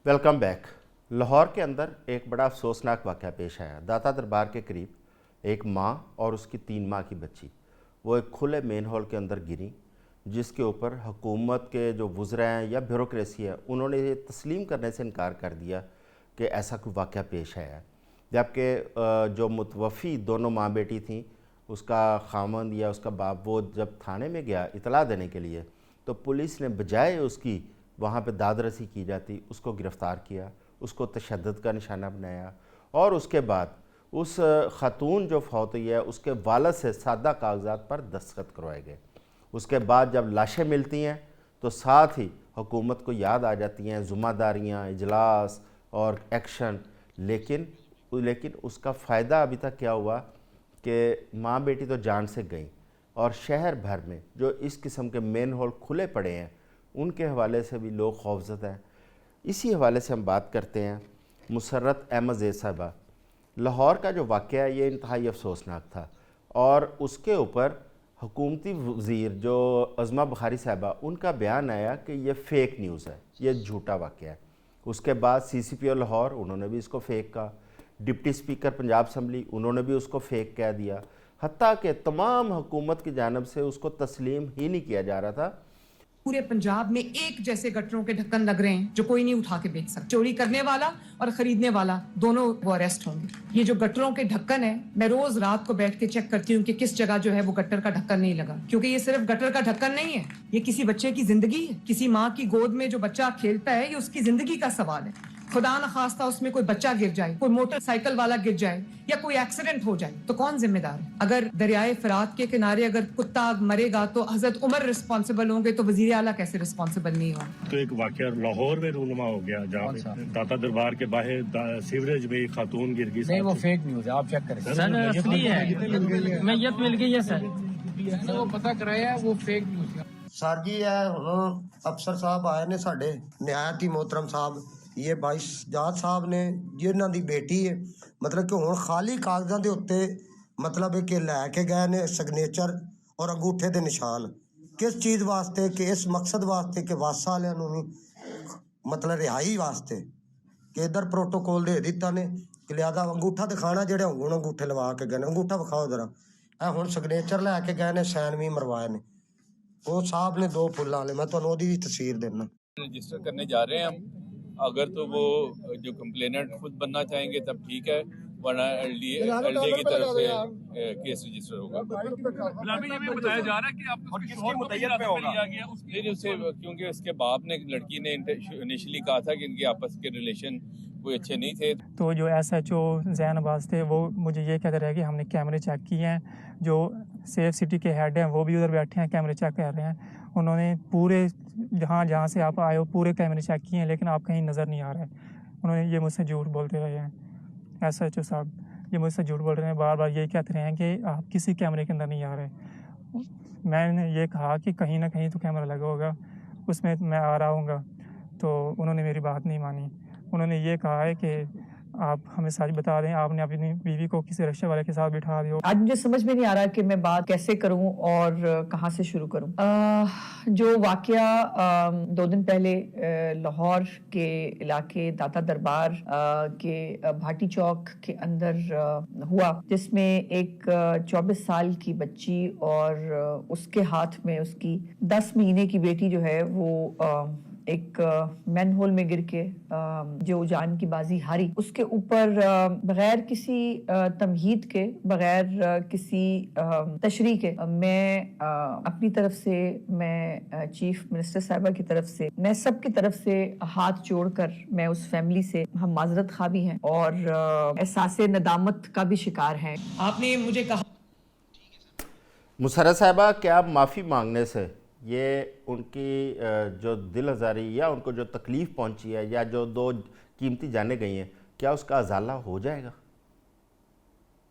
Welcome back. Lahore के अंदर एक बड़ा अफसोसनाक वाक़या पेश आया। दाता दरबार के करीब एक माँ और उसकी 3 माह की बच्ची वो एक खुले मेन हॉल के अंदर गिरी, जिसके ऊपर हुकूमत के जो वुज़रा हैं या ब्यूरोक्रेसी है उन्होंने ये तस्लीम करने से इनकार कर दिया कि ऐसा कोई वाक़या पेश आया है। जबकि जो मुतवफ़ी दोनों माँ बेटी थीं, उसका खामंद या उसका बाप वो जब थाने में गया इतला देने के लिए, तो पुलिस ने बजाय उसकी वहाँ पे दाद रसी की जाती उसको गिरफ़्तार किया, उसको तशद्दुद का निशाना बनाया और उसके बाद उस ख़ातून जो फौत हुई है उसके वालिद से सादा कागज़ात पर दस्तखत करवाए गए। उसके बाद जब लाशें मिलती हैं तो साथ ही हुकूमत को याद आ जाती हैं ज़िम्मेदारियाँ, इजलास और एक्शन। लेकिन उसका फ़ायदा अभी तक क्या हुआ कि माँ बेटी तो जान से गई और शहर भर में जो इस किस्म के मेन हॉल खुले पड़े हैं उनके हवाले से भी लोग खौफज़दा हैं। इसी हवाले से हम बात करते हैं मुसर्रत अहमद ज़ैद साहिबा। लाहौर का जो वाक़या है ये इंतहाई अफसोसनाक था और उसके ऊपर हुकूमती वज़ीर जो अज़मा बुखारी साहिबा उनका बयान आया कि ये फ़ेक न्यूज़ है, ये झूठा वाक़या है। उसके बाद CCPO लाहौर उन्होंने भी इसको फ़ेक कहा, डिप्टी स्पीकर पंजाब असम्बली उन्होंने भी उसको फ़ेक कह दिया, हत्ता कि तमाम हुकूमत की जानिब से उसको तस्लीम ही नहीं किया जा रहा था। पूरे पंजाब में एक जैसे गटरों के ढक्कन लग रहे हैं जो कोई नहीं उठा के बेच सकता। चोरी करने वाला और खरीदने वाला दोनों वो अरेस्ट होंगे। ये जो गटरों के ढक्कन है, मैं रोज रात को बैठ के चेक करती हूँ कि किस जगह जो है वो गटर का ढक्कन नहीं लगा, क्योंकि ये सिर्फ गटर का ढक्कन नहीं है, ये किसी बच्चे की जिंदगी है। किसी माँ की गोद में जो बच्चा खेलता है ये उसकी जिंदगी का सवाल है। खुदा न खास्ता उसमें कोई बच्चा गिर जाए, कोई मोटरसाइकिल वाला गिर जाए या कोई एक्सीडेंट हो जाए तो कौन जिम्मेदार है? अगर दरियाए फरात के किनारे अगर कुत्ता मरेगा तो हजरत उमर रिस्पॉन्सिबल होंगे तो वजीर आला कैसे रिस्पॉन्सिबल नहीं होगा? तो एक वाकया लाहौर में रूनुमा हो गया जहाँ पे दाता दरबार के बाहर सीवरेज में एक खातून गिर गई। नहीं, वो फेक न्यूज है, आप चेक करें सर। फ्री है, मैयत मिल गई है सर, वो पता कराया वो फेक न्यूज है सर जी। हुण अफसर साहब आए ने साडे निहायत ही मोहतरम साहब, ये भाई सजाद साहब ने जिन्हां दी बेटी है, मतलब कि हुण खाली कागजां दे उत्ते मतलब कि लैके गए ने सिग्नेचर और अंगूठे दे निशान, किस चीज़ वास्ते कि इस मकसद वास्ते कि वासा वालियां नूं भी मतलब रिहाई वास्ते कि इधर प्रोटोकॉल दे दिता ने कि लिहाजा अंगूठा दिखाना, जेड़े हुण अंगूठे लवा के गए, अंगूठा विखाओ जरा, हुण सिग्नेचर लैके गए ने, सैन भी मरवाए ने। वो साहब ने 2 फुल्लां वाले, मैं तुहानूं ओहदी भी तस्वीर देना। रजिस्टर करने जा रहे हैं हम। अगर तो वो जो कंप्लेनेंट खुद बनना चाहेंगे तब ठीक है, वरना LDA की तरफ से केस रजिस्टर होगा। ये भी बताया जा रहा है कि आप किसकी मुतैय्यत पे होगा? नहीं उससे, क्योंकि उसके बाप ने, लड़की ने इनिशियली कहा था कि इनके आपस के रिलेशन कोई अच्छे नहीं थे। तो जो SHO ज़ैन अब्बास थे वो मुझे ये कहते रहे कि हमने कैमरे चेक किए हैं, जो सेफ सिटी के हेड हैं वो भी उधर बैठे हैं, कैमरे चेक कर रहे हैं। उन्होंने पूरे जहाँ से आप आए हो पूरे कैमरे चेक किए हैं, लेकिन आप कहीं नज़र नहीं आ रहे। उन्होंने ये मुझसे झूठ बोलते रहे हैं। SHO साहब ये मुझसे झूठ बोल रहे हैं, बार बार यही कहते रहे हैं कि आप किसी कैमरे के अंदर नहीं आ रहे। मैंने ये कहा कि कहीं ना कहीं तो कैमरा लगा होगा, उसमें मैं आ रहा हूँगा, तो उन्होंने मेरी बात नहीं मानी। उन्होंने ये कहा है कि आप हमें सच बता दें, आपने अपनी बीवी को किसी रिक्शे वाले के साथ बिठा दिया। आज मुझे समझ में नहीं आ रहा कि मैं बात कैसे करूं और कहां से शुरू करूं। जो वाकया 2 दिन पहले लाहौर के इलाके दाता दरबार के भाटी चौक के अंदर हुआ, जिसमें एक 24 साल की बच्ची और उसके हाथ में उसकी 10 महीने की बेटी जो है वो एक मैन होल में गिर के जो जान की बाजी हारी, उसके ऊपर बगैर किसी तमहीद के, बगैर किसी तशरीह के, मैं अपनी तरफ से, मैं चीफ मिनिस्टर साहिबा की तरफ से, मैं सब की तरफ से हाथ जोड़कर मैं उस फैमिली से हम माजरत खा भी हैं और एहसास नदामत का भी शिकार हैं। आपने मुझे कहा मुसर्रत साहिबा, क्या माफ़ी मांगने से ये उनकी जो दिल आज़ारी या उनको जो तकलीफ़ पहुंची है या जो 2 कीमती जाने गई हैं, क्या उसका अजाला हो जाएगा?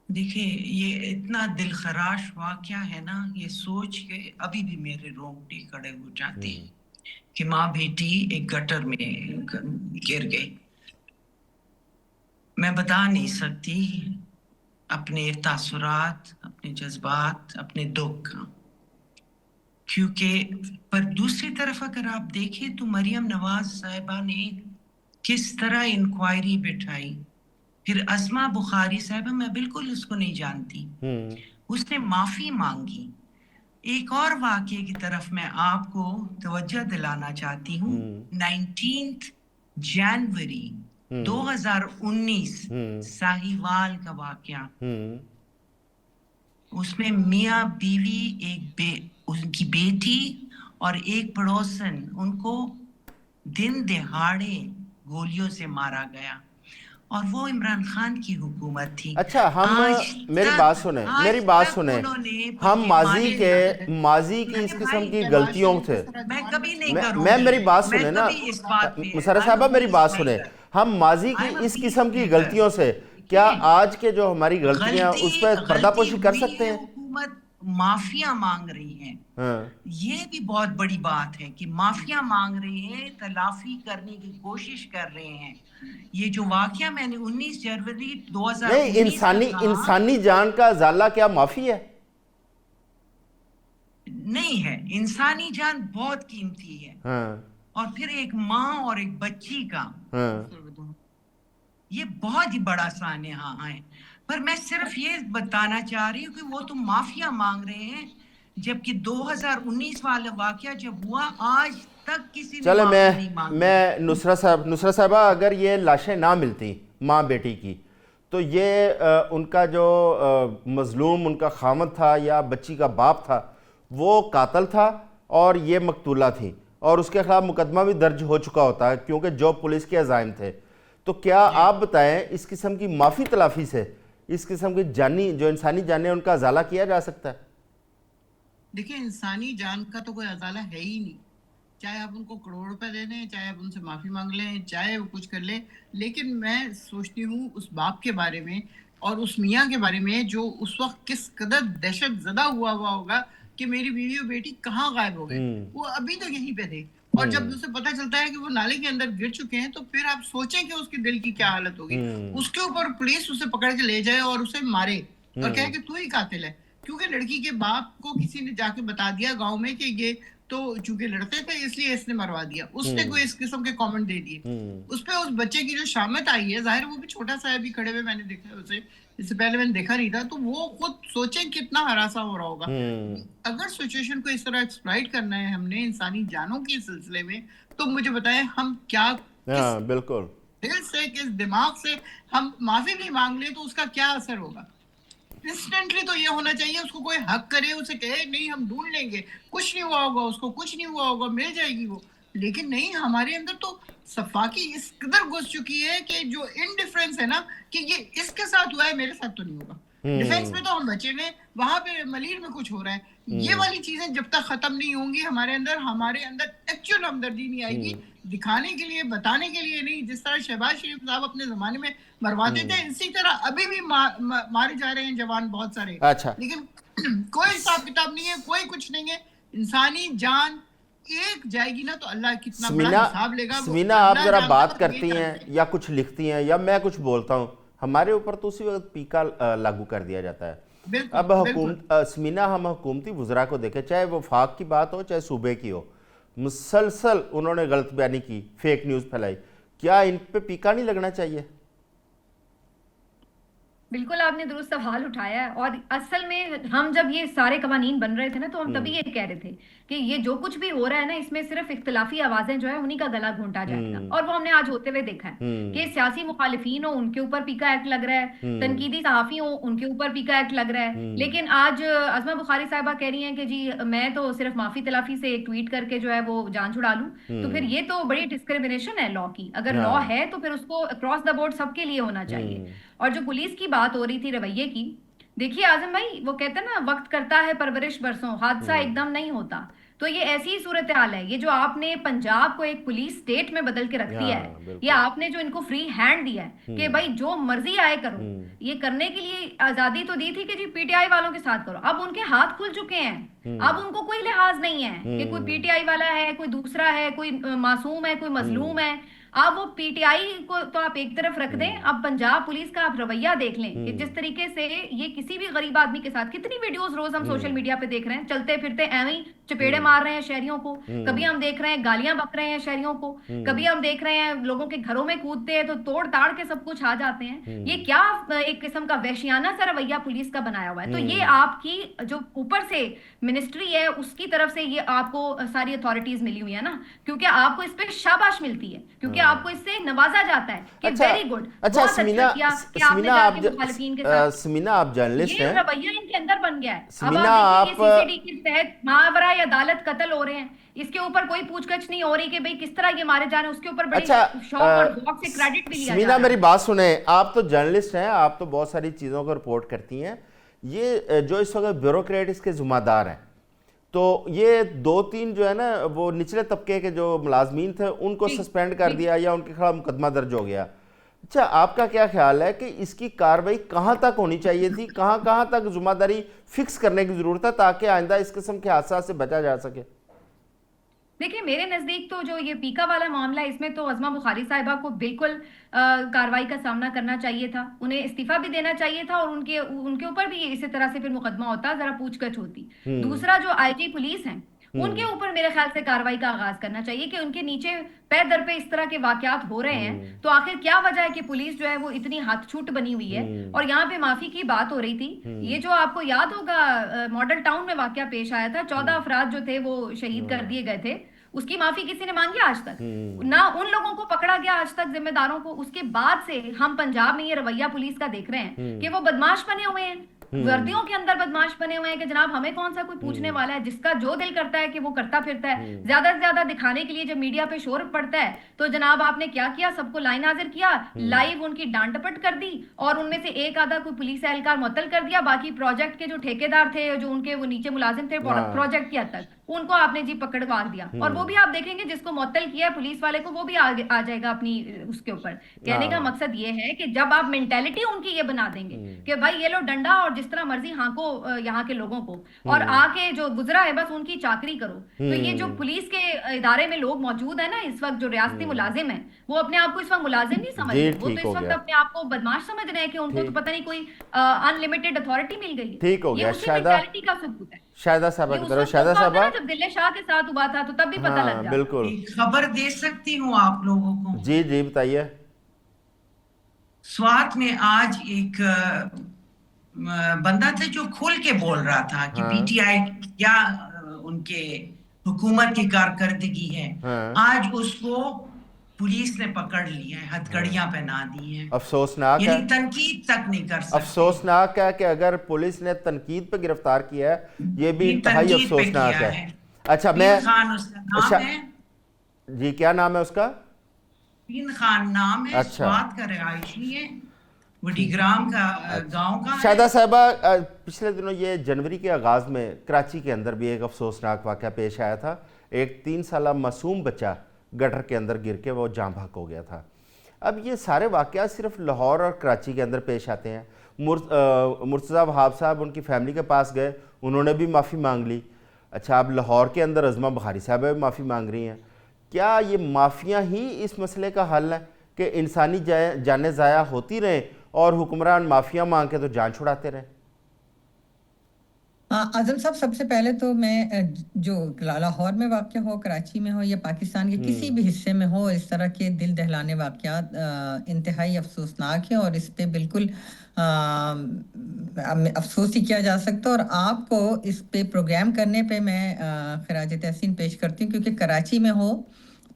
देखिए, ये इतना दिल खराश वाक़या है ना, ये सोच के अभी भी मेरे रोंगटे खड़े हो जाते हैं कि माँ बेटी एक गटर में गिर गई। मैं बता नहीं सकती अपने तासुरात, अपने जज्बात, अपने दुख, क्योंकि पर दूसरी तरफ अगर आप देखें तो मरियम नवाज साहिबा ने किस तरह इंक्वायरी बिठाई, फिर अस्मा बुखारी साहब, मैं बिल्कुल उसको नहीं जानती, उसने माफी मांगी। एक और वाकये की तरफ मैं आपको तवज्जो दिलाना चाहती हूँ। 19 जनवरी 2019 साहिवाल का वाकया, उसमें मियाँ बीवी, उनकी बेटी और एक पड़ोसन, उनको दिन दहाड़े गोलियों से मारा गया, और वो इमरान खान की हुकूमत थी। अच्छा, हम मेरी बात सुने, हम माजी की इस किस्म की गलतियों से, मैं कभी नहीं करूंगी, मैं मेरी बात सुने ना मुशर्रफ साहबा, मेरी बात सुने, हम माजी की इस किस्म की गलतियों से क्या आज के जो हमारी गलतियां उस पर पर्दापोशी कर सकते हैं? हुकूमत माफिया मांग रही है, ये भी बहुत बड़ी बात है कि माफिया मांग रहे हैं, तलाफी करने की कोशिश कर रहे हैं। ये जो वाकया मैंने 19 जनवरी 2019 नहीं, इंसानी जान का ज़ाला क्या माफी है? नहीं है, इंसानी जान बहुत कीमती है। और फिर एक माँ और एक बच्ची का, ये बहुत ही बड़ा सान्या है। पर मैं सिर्फ ये बताना चाह रही हूँ कि वो तो माफिया मांग रहे हैं, जबकि 2019 वाला वाकया जब हुआ, आज तक किसी ने नहीं मांगी। मैं नुसरत साहबा, अगर ये लाशें ना मिलती माँ बेटी की, तो ये उनका जो मजलूम उनका खामद था या बच्ची का बाप था, वो कातल था और ये मकतूला थी, और उसके खिलाफ मुकदमा भी दर्ज हो चुका होता है, क्योंकि जो पुलिस के अज़ाइम थे। तो क्या आप बताएं, इस किस्म की माफ़ी तलाफी से इस किस्म की जानी, जो इंसानी जानें, उनका अजाला किया जा सकता है? देखिए, इंसानी जान का तो कोई अजाला है ही नहीं, चाहे आप उनको करोड़ रुपए दे दें, चाहे आप उनसे माफी मांग लें, चाहे वो कुछ कर लें। लेकिन मैं सोचती हूँ उस बाप के बारे में और उस मियाँ के बारे में, जो उस वक्त किस कदर दहशत ज़दा हुआ होगा कि मेरी बीवी और बेटी कहाँ गायब हो गए। वो अभी तक यहीं पे थे, और जब उसे पता चलता है कि वो नाले के अंदर गिर चुके हैं, तो फिर आप सोचें कि उसके दिल की क्या हालत होगी। उसके ऊपर पुलिस उसे पकड़ के ले जाए और उसे मारे और कहे कि तू ही कातिल है, क्योंकि लड़की के बाप को किसी ने जाके बता दिया गांव में कि ये तो चूंकि लड़ते थे इसलिए इसने मरवा दिया। उसने कोई इस किस्म के कमेंट दे दिए। उस पे उस बच्चे की जो शामत आई है, जाहिर वो भी छोटा सा है, अभी खड़े हुए मैंने देखा है उसे, इससे पहले मैंने देखा नहीं था, तो वो खुद सोचें कितना हरासा हो रहा होगा। अगर सिचुएशन को इस तरह एक्सप्लॉइट करना है हमने इंसानी जानों के सिलसिले में, तो मुझे बताएं हम क्या बिल्कुल दिल से, किस दिमाग से हम माफी भी मांग ले तो उसका क्या असर होगा? इंस्टेंटली तो ये होना चाहिए, उसको कोई हक करे, उसे कहे नहीं हम ढूंढ लेंगे, कुछ नहीं हुआ होगा, उसको कुछ नहीं हुआ होगा, मिल जाएगी वो। लेकिन नहीं, हमारे अंदर तो सफाकी इस कदर घुस चुकी है कि जो इनडिफरेंस है ना, कि ये इसके साथ हुआ है मेरे साथ तो नहीं होगा। डिफेंस में तो हम बचे ने, वहां पे मलीर में कुछ हो रहा है। ये वाली चीजें जब तक खत्म नहीं होंगी हमारे अंदर एक्चुअल हमदर्दी नहीं आएगी, दिखाने के लिए, बताने के लिए नहीं। जिस तरह शहबाज शरीफ साहब अपने जमाने में मरवाते थे, इसी तरह अभी भी मारे जा रहे हैं जवान बहुत सारे। अच्छा, लेकिन कोई हिसाब किताब नहीं है, कोई कुछ नहीं है। इंसानी जान एक जाएगी ना तो अल्लाह कितना बड़ा हिसाब लेगा। समीना, आप जरा बात करती हैं या कुछ लिखती हैं या मैं कुछ बोलता हूँ, हमारे ऊपर तो उसी वक्त पीका लागू कर दिया जाता है। अब समीना, हम हुकूमती वज़रा को देखें, चाहे वफाक की बात हो चाहे सूबे की हो, मुसलसल उन्होंने गलत बयानी की, फेक न्यूज़ फैलाई। क्या इन पे पीका नहीं लगना चाहिए? बिल्कुल, आपने दुरुस्त सवाल उठाया है। और असल में हम जब ये सारे कवानीन बन रहे थे ना, तो हम तभी ये कह रहे थे कि ये जो कुछ भी हो रहा है ना, इसमें सिर्फ इख्तिलाफी आवाजें जो है उन्हीं का गला घोंटा जाएगा। और वो हमने आज होते हुए देखा है कि सियासी मुखालिफिन हो उनके ऊपर पीका एक्ट लग रहा है, तनकीदी सहाफी हो उनके ऊपर पीका एक्ट लग रहा है। लेकिन आज अस्मा बुखारी साहिबा कह रही हैं कि जी मैं तो सिर्फ माफी तलाफी से एक ट्वीट करके जो है वो जान छुड़ा लूं। तो फिर ये तो बड़ी डिस्क्रिमिनेशन है लॉ की। अगर लॉ है तो फिर उसको अक्रॉस द बोर्ड सबके लिए होना चाहिए। और जो पुलिस की बात हो रही थी रवैये की, देखिए आजम भाई, वो कहते हैं ना वक्त करता है परवरिश बरसों, हादसा एकदम नहीं होता। तो ये ऐसी ही सूरत हाल है। ये जो आपने पंजाब को एक पुलिस स्टेट में बदल के रख दिया है, या आपने जो इनको फ्री हैंड दिया है कि भाई जो मर्जी आए करो, ये करने के लिए आजादी तो दी थी कि जी पीटीआई वालों के साथ करो। अब उनके हाथ खुल चुके हैं, अब उनको कोई लिहाज नहीं है कि कोई पीटीआई वाला है, कोई दूसरा है, कोई मासूम है, कोई मजलूम है। आप वो पीटीआई को तो आप एक तरफ रख दें, अब पंजाब पुलिस का आप रवैया देख लें कि जिस तरीके से ये किसी भी गरीब आदमी के साथ, कितनी वीडियोस रोज हम सोशल मीडिया पे देख रहे हैं, चलते फिरते ऐਵੇਂ ही चपेड़े मार रहे हैं शहरियों को, कभी हम देख रहे हैं गालियां बक रहे हैं शहरियों को, कभी हम देख रहे हैं लोगों के घरों में कूदते हैं तो तोड़ ताड़ के सब कुछ आ जाते हैं। ये क्या एक किस्म का वहशियाना सा रवैया पुलिस का बनाया हुआ है। तो ये आपकी जो ऊपर से मिनिस्ट्री है उसकी तरफ से ये आपको सारी अथॉरिटीज मिली हुई है ना, क्योंकि आपको इस पे शाबाश मिलती है, क्योंकि आपको इससे नवाजा जाता है कि वेरी गुड, अच्छा समीना, समीना आप जर्नलिस्ट हैं, ये रवैया इनके अंदर बन गया है। समीना आप सीसीडी के तहत मावरा या अदालत कत्ल हो रहे हैं, इसके ऊपर कोई पूछगछ नहीं हो रही कि भाई किस तरह ये मारे जा रहे हैं, उसके ऊपर बड़ी शौक और ज़ौक़ से क्रेडिट भी लिया जा रहा है। समीना मेरी बात सुने, आप तो जर्नलिस्ट हैं, आप तो बहुत सारी चीज़ों को रिपोर्ट करती हैं, ये जो इस वक्त ब्यूरोक्रेट इसके ज़िम्मेदार हैं, तो ये 2-3 जो है ना वो निचले तबके के जो मुलाजमीन थे उनको सस्पेंड कर दिया या उनके खिलाफ मुकदमा दर्ज हो गया। अच्छा, आपका क्या ख्याल है कि इसकी कार्रवाई कहाँ तक होनी चाहिए थी, कहाँ तक जिम्मेदारी फिक्स करने की ज़रूरत है ताकि आइंदा इस किस्म के हादसा से बचा जा सके? देखिए मेरे नज़दीक तो जो ये पीका वाला मामला है इसमें तो अज़मा बुखारी साहिबा को बिल्कुल कार्रवाई का सामना करना चाहिए था, उन्हें इस्तीफा भी देना चाहिए था और उनके ऊपर भी इसी तरह से फिर मुकदमा होता, जरा पूछगछ होती। दूसरा जो आईजी पुलिस हैं उनके ऊपर मेरे ख्याल से कार्रवाई का आगाज करना चाहिए कि उनके नीचे पैर दर पे इस तरह के वाकयात हो रहे हैं तो आखिर क्या वजह है कि पुलिस जो है वो इतनी हाथछूट बनी हुई है। और यहाँ पे माफी की बात हो रही थी, ये जो आपको याद होगा मॉडल टाउन में वाकया पेश आया था, 14 अफराद जो थे वो शहीद कर दिए गए थे, उसकी माफी किसी ने मांगी आज तक ना, उन लोगों को पकड़ा गया आज तक जिम्मेदारों को। उसके बाद से हम पंजाब में ये रवैया पुलिस का देख रहे हैं कि वो बदमाश बने हुए हैं, वर्दियों के अंदर बदमाश बने हुए हैं कि जनाब हमें कौन सा कोई पूछने वाला है, जिसका जो दिल करता है कि वो करता फिरता है। ज्यादा से ज्यादा दिखाने के लिए जब मीडिया पे शोर पड़ता है तो जनाब आपने क्या किया, सबको लाइन हाजिर किया, लाइव उनकी डांट डपट कर दी और उनमें से एक आधा कोई पुलिस एहलकार मुअत्तल कर दिया, बाकी प्रोजेक्ट के जो ठेकेदार थे, जो उनके वो नीचे मुलाजिम थे प्रोजेक्ट के हद तक, उनको आपने जी पकड़वा दिया। और वो भी आप देखेंगे जिसको मुअत्तल किया है पुलिस वाले को, वो भी आ जाएगा अपनी उसके ऊपर। कहने का मकसद ये है कि जब आप मेंटेलिटी उनकी ये बना देंगे कि भाई ये लो डंडा और जिस तरह मर्जी हाँको यहाँ के लोगों को और आके जो गुजरा है बस उनकी चाकरी करो, तो ये जो पुलिस के इदारे में लोग मौजूद है ना इस वक्त, जो रियासती मुलाजिम है, वो अपने आप को इस वक्त मुलाजिम नहीं समझ रहे, वो तो इस वक्त अपने आप को बदमाश समझ रहे हैं कि उनको तो पता नहीं कोई अनलिमिटेड अथॉरिटी मिल गई है। ठीक हो गया, मेंटालिटी का सबूत है। शाहिदा साहबा की तरफ, शाहिदा साहबा जब दिल्ले शाह के साथ हुआ था तो तब भी पता लग गया। बिल्कुल खबर दे सकती हूँ आप लोगों को? जी जी बताइए। स्वात में आज एक बंदा था जो खुल के बोल रहा था कि पीटीआई क्या उनके हुकूमत की कारकर्दगी है, आज उसको पुलिस ने पकड़ लिया है, हथकड़ियां पहना दी हैं। अफसोसनाक है, तनकीद तक नहीं कर सकते। अफसोसनाक है कि अगर पुलिस ने तनकीद पे गिरफ्तार किया है, ये भी इंतहाई अफसोसनाक है। अच्छा मैं खान उसका नाम है जी, क्या नाम है उसका? बीन खान नाम है। अच्छा, स्वात का रिहायशी है, वडीग्राम का गांव का। शाहिदा साहबा पिछले दिनों ये जनवरी के आगाज में कराची के अंदर भी एक अफसोसनाक वाक़या पेश आया था। एक 3 साला मासूम बच्चा गटर के अंदर गिर के वो जाँ भाग हो गया था। अब ये सारे वाक़यात सिर्फ लाहौर और कराची के अंदर पेश आते हैं। मुर्तज़ा वहाब साहब उनकी फैमिली के पास गए, उन्होंने भी माफ़ी मांग ली। अच्छा, अब लाहौर के अंदर अज़मा बुखारी साहब भी माफ़ी मांग रही हैं। क्या ये माफ़ियाँ ही इस मसले का हल है कि इंसानी जानें ज़ाया होती रहें और हुक्मरान माफ़िया मांग के तो जान छुड़ाते रहें? आजम साहब, सबसे पहले तो मैं जो लाहौर में वाक़या हो, कराची में हो या पाकिस्तान के किसी भी हिस्से में हो, इस तरह के दिल दहलाने वाक़यात इंतहाई अफसोसनाक है और इस पे बिल्कुल अफसोस ही किया जा सकता है। और आपको इस पे प्रोग्राम करने पे मैं खराज तहसीन पेश करती हूँ, क्योंकि कराची में हो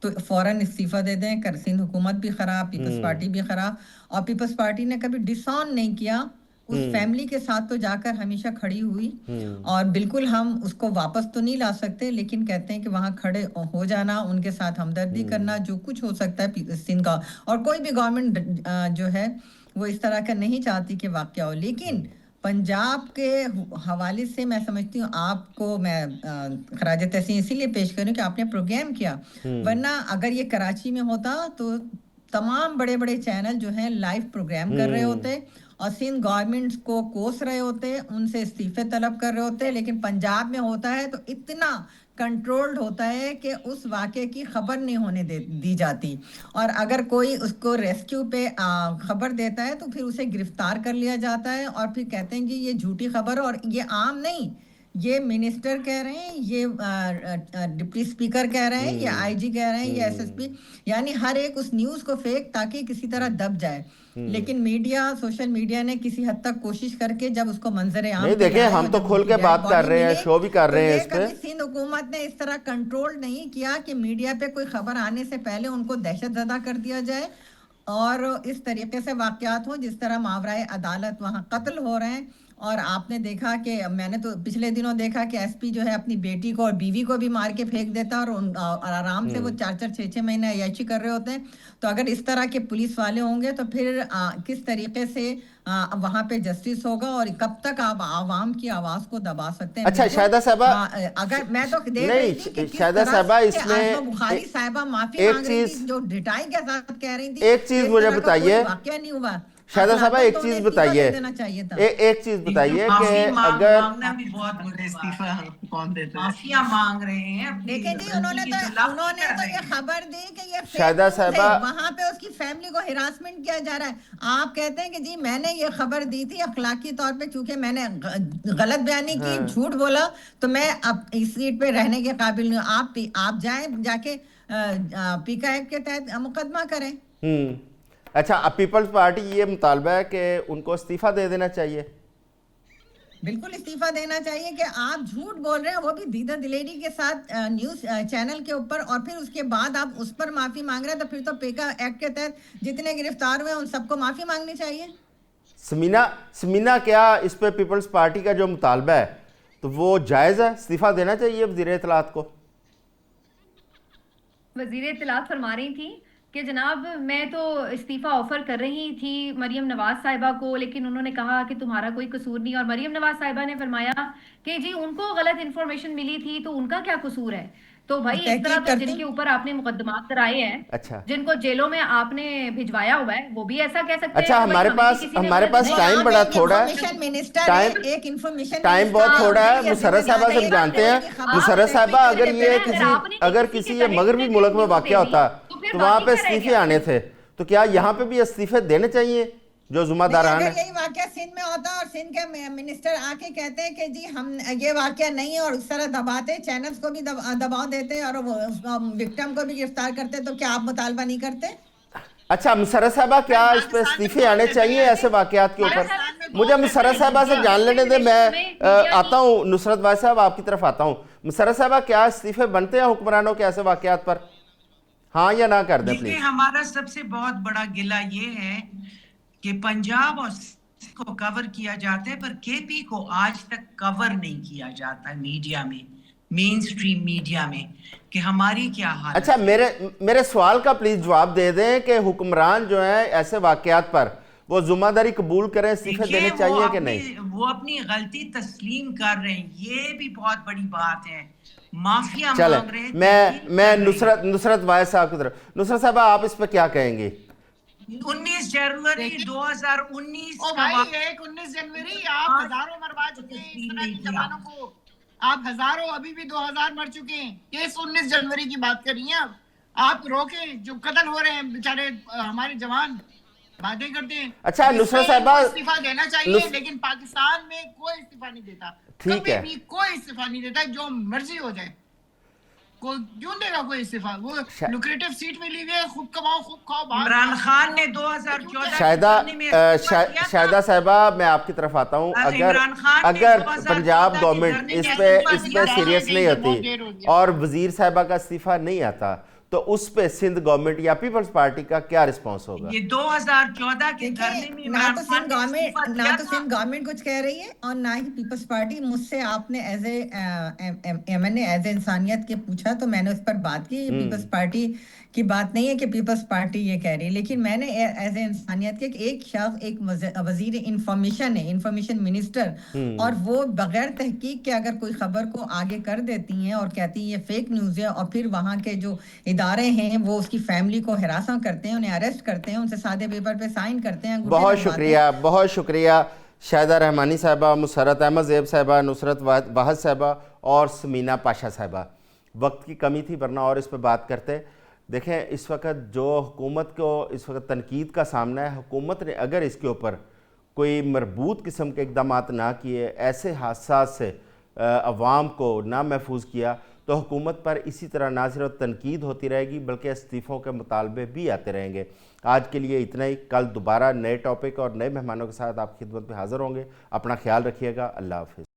तो फ़ौरन इस्तीफ़ा दे दें। सिंध हुकूमत भी ख़राब, पीपल्स पार्टी भी ख़राब, और पीपल्स पार्टी ने कभी डिसऑन नहीं किया, उस फैमिली के साथ तो जाकर हमेशा खड़ी हुई। और बिल्कुल हम उसको वापस तो नहीं ला सकते, लेकिन कहते हैं कि वहाँ खड़े हो जाना, उनके साथ हमदर्दी करना, जो कुछ हो सकता है सिंध का। और कोई भी गवर्नमेंट जो है वो इस तरह का नहीं चाहती कि वाक़या हो। लेकिन पंजाब के हवाले से मैं समझती हूँ आपको मैं खराज तहसीन इसीलिए पेश करूँ कि आपने प्रोग्राम किया, वरना अगर ये कराची में होता तो तमाम बड़े बड़े चैनल जो हैं लाइव प्रोग्राम कर रहे होते और सिंध गवर्नमेंट को कोस रहे होते, उनसे इस्तीफे तलब कर रहे होते। लेकिन पंजाब में होता है तो इतना کنٹرولڈ ہوتا ہے کہ اس واقعے کی خبر نہیں ہونے دی جاتی، اور اگر کوئی اس کو ریسکیو پہ خبر دیتا ہے تو پھر اسے گرفتار کر لیا جاتا ہے، اور پھر کہتے ہیں کہ یہ جھوٹی خبر ہے، اور یہ عام نہیں، یہ منسٹر کہہ رہے ہیں، یہ ڈپٹی اسپیکر کہہ رہے ہیں، یا آئی جی کہہ رہے ہیں، یا ایس ایس پی، یعنی ہر ایک اس نیوز کو فیک تاکہ کسی طرح دب جائے. لیکن میڈیا، سوشل میڈیا نے کسی حد تک کوشش کر کے جب اس کو منظر عام نہیں دیکھیں، ہم تو کھول کے بات کر رہے ہیں، شو بھی کر رہے ہیں اس پہ. سندھ حکومت نے اس طرح کنٹرول نہیں کیا کہ میڈیا پہ کوئی خبر آنے سے پہلے ان کو دہشت زدہ کر دیا جائے اور اس طریقے سے واقعات ہوں جس طرح ماورائے عدالت وہاں قتل ہو رہے ہیں. اور آپ نے دیکھا کہ میں نے تو پچھلے دنوں دیکھا کہ ایس پی جو ہے اپنی بیٹی کو اور بیوی کو بھی مار کے پھینک دیتا ہے، اور آرام سے وہ 4-4 6-6 مہینے عیاشی کر رہے ہوتے ہیں. تو اگر اس طرح کے پولیس والے ہوں گے تو پھر کس طریقے سے وہاں پہ جسٹس ہوگا، اور کب تک آپ عوام کی آواز کو دبا سکتے ہیں؟ اچھا شاہدہ صاحبہ، اگر میں تو دیکھ رہی تھی کہ شاہدہ صاحبہ اس میں بخاری صاحبہ معافی مانگ رہی تھی، جو ڈٹائی کے ساتھ کہہ رہی تھی ایک چیز مجھے بتائیے واقعہ نہیں ہوا. شاہدہ صاحبہ، ایک چیز بتائیے، ایک چیز بتائیے کہ اگر معافیاں مانگ رہے ہیں، لیکن جی انہوں نے تو یہ خبر دی کہ یہ شاہدہ صاحبہ وہاں پہ اس کی فیملی کو ہراسمنٹ کیا جا رہا ہے. آپ کہتے ہیں کہ جی میں نے یہ خبر دی تھی اخلاقی طور پہ، چونکہ میں نے غلط بیانی کی، جھوٹ بولا، تو میں اب اس سیٹ پہ رہنے کے قابل نہیں ہوں. آپ جائیں جا کے پیکا ایکٹ کے تحت مقدمہ کریں. اچھا، اب پیپلز پارٹی یہ مطالبہ ہے کہ ان کو استعفیٰ دے دینا چاہیے. بالکل استعفیٰ دینا چاہیے کہ آپ جھوٹ بول رہے ہیں، وہ بھی دیدہ دلیری کے ساتھ نیوز چینل کے اوپر، اور پھر اس کے بعد آپ اس پر معافی مانگ رہے ہیں، تو پھر تو پیکا ایکٹ کے تحت جتنے گرفتار ہوئے ان سب کو معافی مانگنی چاہیے. سمینا، کیا اس پہ پیپلز پارٹی کا جو مطالبہ ہے تو وہ جائز ہے؟ استعفیٰ دینا چاہیے وزیر اطلاعات کو؟ وزیر اطلاعات فرما رہی تھی کہ جناب میں تو استعفیٰ آفر کر رہی تھی مریم نواز صاحبہ کو، لیکن انہوں نے کہا کہ تمہارا کوئی قصور نہیں، اور مریم نواز صاحبہ نے فرمایا کہ جی ان کو غلط انفارمیشن ملی تھی تو ان کا کیا قصور ہے. تو بھائی اس طرح تو جن کے اوپر آپ نے مقدمات کرائے ہیں، جن کو جیلوں میں آپ نے بھجوایا ہوا ہے، وہ بھی ایسا کہہ سکتے ہیں. اچھا، ہمارے پاس ٹائم بڑا تھوڑا ہے، ٹائم بہت تھوڑا ہے. مسرت صاحبہ سے جانتے ہیں، مسرت صاحبہ اگر کسی یہ مغربی ملک میں واقع ہوتا تو وہاں پہ استعفے آنے تھے، تو کیا یہاں پہ بھی استعفے دینے چاہیے جو ذمہ داران ہیں؟ اگر یہی واقعہ سندھ میں ہوتا اور سندھ کے منسٹر آ کے کہتے ہیں کہ جی ہم یہ واقعہ نہیں ہے، اور اس طرح دباتے، چینلز کو بھی دباؤ دیتے اور وکٹم کو بھی گرفتار کرتے، تو کیا آپ مطالبہ نہیں کرتے؟ اچھا مسرت صاحبہ، کیا اس پہ استعفے آنے چاہیے ایسے واقعات کے اوپر؟ مجھے مسرت صاحبہ سے جان لینے دیں، میں آتا ہوں نصرت بھائی صاحب آپ کی طرف آتا ہوں. مسرت صاحبہ، کیا استعفے بنتے ہیں حکمرانوں کے ایسے واقعات پر؟ ہاں یا نہ کر دیں پلیز. ہمارا سب سے بہت بڑا گلہ یہ ہے کہ پنجاب اور کو کور کیا جاتا ہے، پر کے پی کو آج تک کور نہیں کیا جاتا میڈیا میں، مین سٹریم میڈیا میں، کہ ہماری کیا حالت. اچھا، میرے سوال کا پلیز جواب دے دیں کہ حکمران جو ہیں ایسے واقعات پر وہ ذمہ داری قبول کریں، استعفے دینے چاہیے کہ نہیں؟ وہ اپنی غلطی تسلیم کر رہے ہیں، یہ بھی بہت بڑی بات ہے. معافیاں چلیں، مانگ رہے ہیں. میں نصرت وائس صاحب کی طرف. نصرت صاحبہ، آپ اس پہ کیا کہیں گے؟ 19 جنوری 2019 19 جنوری آپ ہزاروں مروا چکے ہیں، آپ ہزاروں، ابھی بھی 2000 مر چکے ہیں. اس 19 جنوری کی بات کر رہی ہیں آپ روکیں، جو قتل ہو رہے ہیں بیچارے ہمارے جوان باتیں کرتے ہیں. اچھا نصرت صاحبہ، استعفیٰ دینا چاہیے، لیکن پاکستان میں کوئی استعفیٰ نہیں دیتا، کبھی بھی کوئی استعفیٰ نہیں دیتا، جو مرضی ہو جائے. کیوں دے گا کوئی استعفیٰ؟ وہ لوکریٹو سیٹ میں لی ہوئی ہے، خوب کماؤ خوب کھاؤ. عمران خان نے 2014 شاہدہ صاحبہ، میں آپ کی طرف آتا ہوں. اگر پنجاب گورنمنٹ اس پہ سیریس نہیں ہوتی اور وزیر صاحبہ کا استعفیٰ نہیں آتا تو اس پہ سندھ گورنمنٹ یا پیپلز پارٹی کا کیا رسپانس ہوگا؟ یہ 2014 کے دھرنے میں نہ تو سندھ گورنمنٹ کچھ کہہ رہی ہے اور نہ ہی پیپلز پارٹی. مجھ سے آپ نے ایز اے انسانیت کے پوچھا تو میں نے اس پر بات کی. یہ پیپلز پارٹی کی بات نہیں ہے کہ پیپلز پارٹی یہ کہہ رہی ہے، لیکن میں نے ایز اے انسانیت کے ایک شخص، ایک وزیر انفارمیشن ہے، انفارمیشن منسٹر، اور وہ بغیر تحقیق کے اگر کوئی خبر کو آگے کر دیتی ہیں اور کہتی ہیں یہ فیک نیوز ہے، اور پھر وہاں کے جو ادارے ہیں وہ اس کی فیملی کو ہراساں کرتے ہیں، انہیں اریسٹ کرتے ہیں، ان سے سادے پیپر پہ سائن کرتے ہیں. بہت شکریہ شاہدہ رحمانی صاحبہ، مسرت احمد زیب صاحبہ، نصرت واحد صاحبہ اور سمینا پاشا صاحبہ. वक्त की कमी थी, वरना और इस पर बात करते। देखें, इस वक्त जो हुकूमत को इस वक्त तनकीद का सामना है, हुकूमत ने अगर इसके ऊपर कोई मरबूत किस्म के इक़दामात ना किए, ऐसे हादसात से अवाम को ना महफूज किया, तो हुकूमत पर इसी तरह ना सिर्फ तनकीद होती रहेगी बल्कि इस्तीफ़ों के मुतालबे भी आते रहेंगे। आज के लिए इतना ही। कल दोबारा नए टॉपिक और नए मेहमानों के साथ आपकी खिदमत में हाज़िर होंगे। अपना ख्याल रखिएगा। अल्लाह हाफ़िज़।